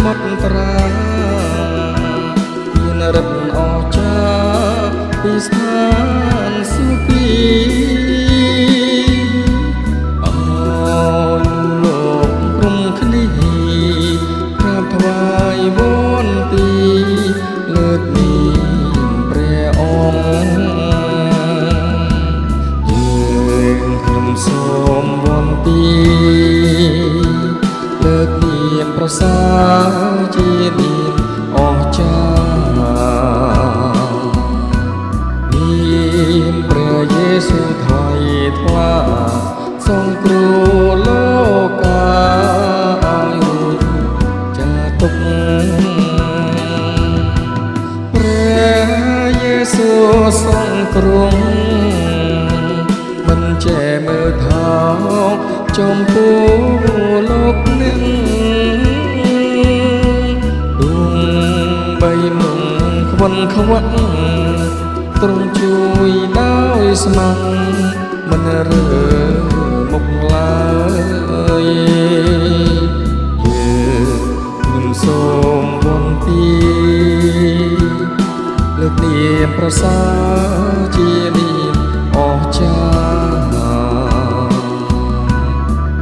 មត្តត្រាមានរិទ្ធអស្ចារ្យពីស្ថានសុគីអោយលោកព្រមគ្នាក្រាបថ្វាយវន្ទីលើកនេះព្រះអង្គយើងខ្ញុំសូមវន្ទីលើកនាមប្រសើរជានាមអស្ចារ្យនាមព្រះយេស៊ូវថ្លៃថ្លាសង្គ្រោះលោកកាឲ្យរួចចាទុក្ខព្រះយេស៊ូវសង្គ្រោះមិនចេះមើលថោកចំពោះលោកអ្នកដួងបីមុងខ្វិនខ្វាក់ទ្រង់ជួយដោយស្ម័គ្រមិនរើមុខឡើយយើងសូមវន្ទីលើកនាមប្រសើរជានាមអស្ចារ្យ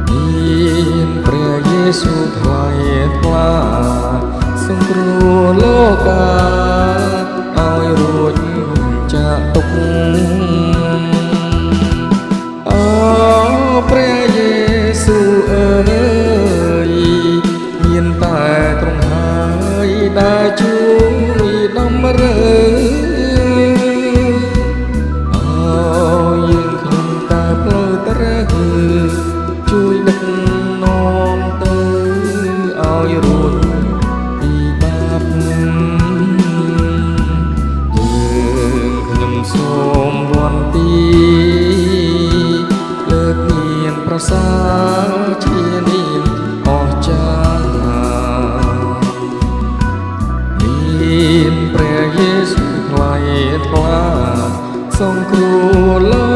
នាមព្រះយេស៊ូវថ្លៃថ្លាសង្គ្រោះលោកកាឲ្យរួចចាកទុក្ខអូព្រះយេស៊ូវអើយមានតែទ្រង់ហើយដែលជួយដំរើយើងខ្ញុំតែផ្លូវត្រូវជួយដឹកនាំទៅឲ្យរួចពីបាបយើងខ្ញុំសូមវន្ទីលើកនាមប្រសើរជានាមអស្ចារ្យនាមព្រះយេស៊ូវថ្លៃថ្លាសង្គ្រោះ